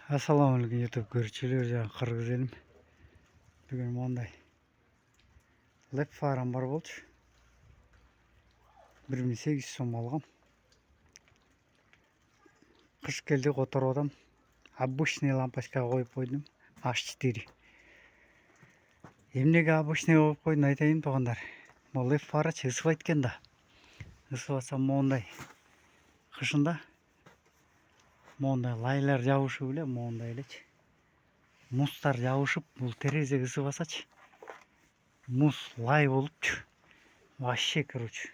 Assalamualaikum YouTube көрүүчүлөр жана кыргыз элим. Бүгүн мондай леп фарам бар болчу. 1800 сом алгам. Кыш келди, которуп атам. Обычный лампочкага коюп койдум. H4. Эмнеге обычный коюп койдум айтайын туугандар. Могу леп фарачы ысыбайт экен да. Ысыбаса мондай кышында мондай лайлар жабышып эле мондай элечи. Муздар жабышып, бул терезеге ысыбасачы. Муз лай болупчу. Вообще, короче,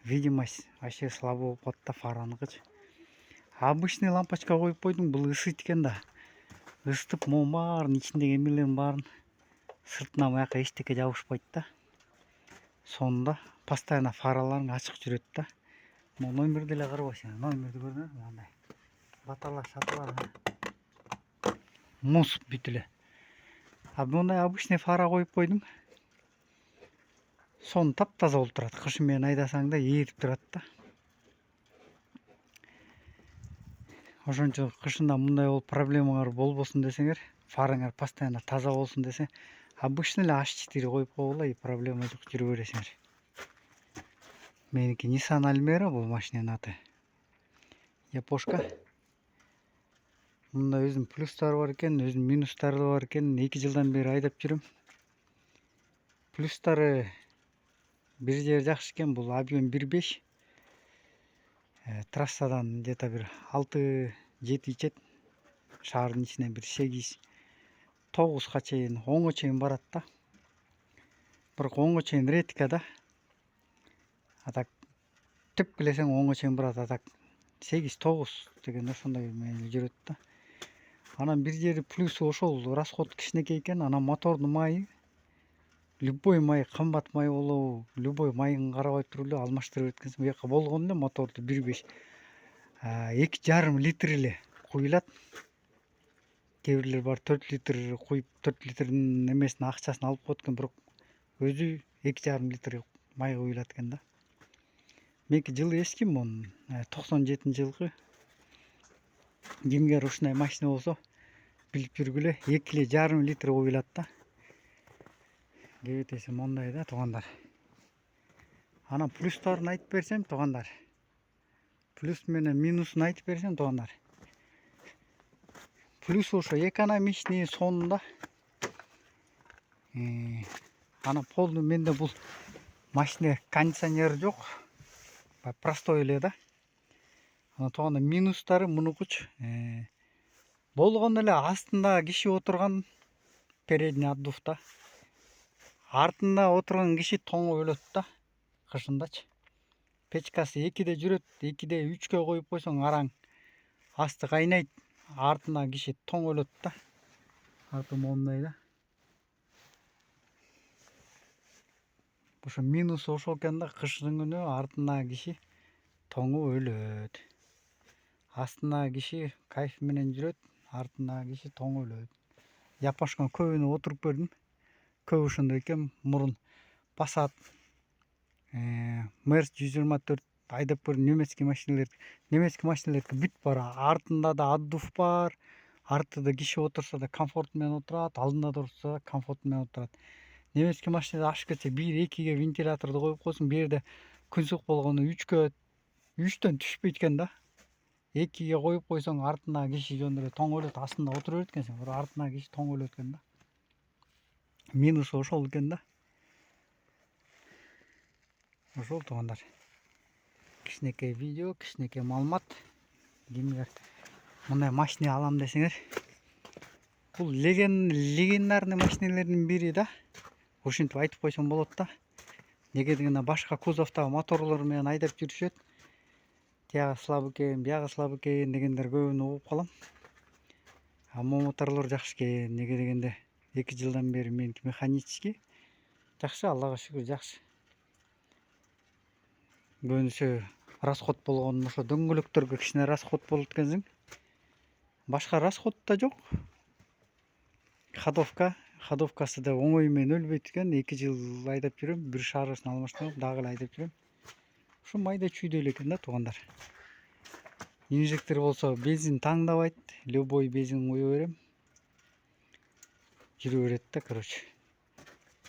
видимость вообще слабо болуп калат да фараныкычы. Обычный лампочка коюп койдум, бул ысыйт экен да. Ысытып, монун баарын ичиндеги эмелердин баарын сыртынан бияка эчтеке жабышпайт да. Сонунда постоянно фараларың ачык жүрөт да. Могу номерди эле карабайсың, номерди көрдүңүзбү? Мындай баталар шаталар. Муз бүт эле. Мындай обычный фара коюп койдум. Сон таптаза болуп турат. Кышы менен айдасаң да ээрип турат да. Ошончо кышында мындай болуп проблемалар болбосун десеңер, фараңар постоянно таза болсун десе, обычный эле H4 коюп койгула, и проблема жок, жүрө бересиңер. Меники Nissan Almera, бул машинанын аты. Япошка. Мында өзүнүн плюстары бар экен, өзүнүн минустары бар экен. 2 жылдан бери айдап жүрөм. Плюстары бир жери жакшы экен, бул объем 1.5. Трассадан где-то бир 6-7 ичет. Шаардын ичинен бир 8-9 чейин, 10 чейин барат да. Бирок 10 чейин редко да. А так тепкилесең 10 чейин барат, а так 8-9 деген ошондой менен жүрөт да. Анан бир жери плюсу ошол расход кичинекей экен. Анан мотордун майы, любой май, кымбат май болобу, любой майын карабай туруп эле алмаштырып берет. Бияка болгону эле моторду 1.5 2,5 литр эле куюлат. Кээ бирлер бар 4 литр куюп, 4 литрдин эмесин акчасын алып коет экен, бирок өзү 2,5 литр май куюлат экен да. Меники жылы эски, монун 97-жылкы. Кимгер ушундай машина болсо билип жүргүлө, 2,5 литр куюлат да. Кебетеси мондай да туугандар. Анан плюстарын айтып берсем туугандар. Плюс менен минусун айтып берсем туугандар. Плюсу ошо экономичный сонунда. Анан полный менде бул машина кондиционер жок. Простой эле да. Анан тууганда минустары мунукучу. Болгону эле астында киши отурган передний отдувда. Артында отурган киши тоңуп өлөт да. Кышындачы. Печкасы 2де жүрөт, 2де 3кө коюп койсоң араң асты кайнайт. Артына киши тоң өлөт да. Арты мондай да. Ошо минусу ошол экен да, кыштын күнү артына киши тоңуп өлөт. Астына киши кайф менен жүрөт, артына киши тоңуп өлөт. Япошканын көбүнө отуруп көрдүм. Көп ошондой экен. Мурун Passat, Merc 124 айдап көрдүм. Немецкий машиналердики бүт бар. Артында да отдув бар. Артында киши отурса да комфорт менен отурат, алдында да отурса да комфорт менен отурат. Немецкий машинада ашып кетсе 1-2ге вентиляторду коюп койсуң, бир жерде күн суык болгону 3кө 3төн түшпөйт экен да. 2ге коюп койсоң артына киши жөн эле тоң өлөт, астында отура берет экенсиң, бирок артына киши тоң өлөт экен да. Минусу ошол экен да. Ошол туугандар. Кичинекей видео, кичинекей маалымат. Кимдер мындай машина алам десеңер, бул легендарный машиналердин бири да. Ушинтип айтып койсом болот да. Неге дегенде башка кузовтагы моторлор менен айдап жүрүшөт. Тиягы слабый экен, биягы слабый экен дегендер көбүн угуп калам. Могу моторлор жакшы экен. Неге дегенде 2 жылдан бери меники механический. Жакшы, Аллага шүгүр, жакшы. Көбүнчө расход болгон ошо дөңгөлөктөргө кичине расход болот экенсиң. Башка расход да жок. Ходовкасы да оңой менен өлбөйт экен. 2 жыл айдап жүрөм, бир шарысын алмаштырып, дагы эле айдап жүрөм. Ушу майда чүйдө эле экен да туугандар. инжектор болсо бензин таңдабайт, любой бензин куя берем, жүрө берет да. Короче,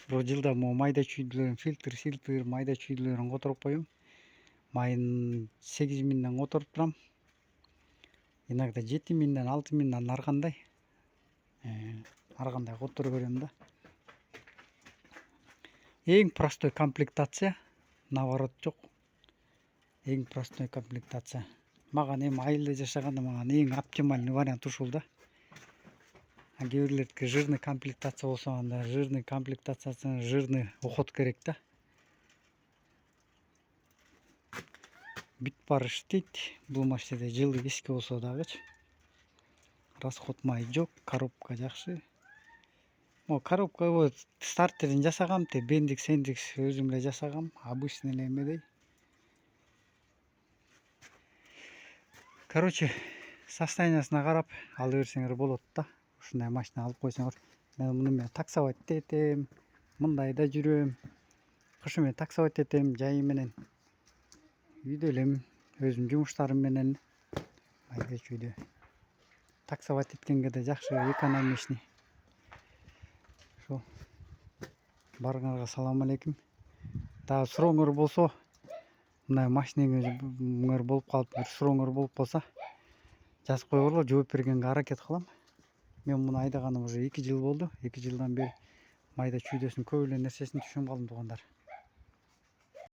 бул жылда могу майда чүйдүлөрүн, фильтр майда чүйдүлөрүн которуп коем. Майын 8.000ден которуп турам, иногда 7.000ден 6.000ден ар кандай которо берем да. Эң простой комплектация, наворот жок. Эң простой комплектация. Маған эми айылда жашаганда маған эң оптимальный вариант ушул да. Кээ бирлердики жирный комплектация болсо, анда жирный комплектациясына жирный уход керек да. Бүт баары иштейт. Бул машинеде жылы эски болсо дагычы. Расход май жок, коробка жакшы. Могу коробка стартерин жасагам, бендикс өзүм эле жасагам, обычный эле эмедей. Короче, состояниясына карап ала берсеңер болот да. Ушундай машина алып койсоңор. Мен муну менен таксовать этем, мындай да жүрөм. Кышы менен таксовать этем, жайы менен үйдө элем, өзүм жумуштарым менен майда чүйдө. Таксовать эткенге да жакшы, экономичный. Ошо. Баарыңарга салам алейкум. Дагы сурооңор болсо, мындай машинеңер болуп калып, бир сурооңор болуп калса, жазып койгула, жооп бергенге аракет кылам. Мен муну айдаганыма уже 2 жыл болду. 2 жылдан бери майда чүйдөсүн көп эле нерсесин түшүнүп калдым, туугандар.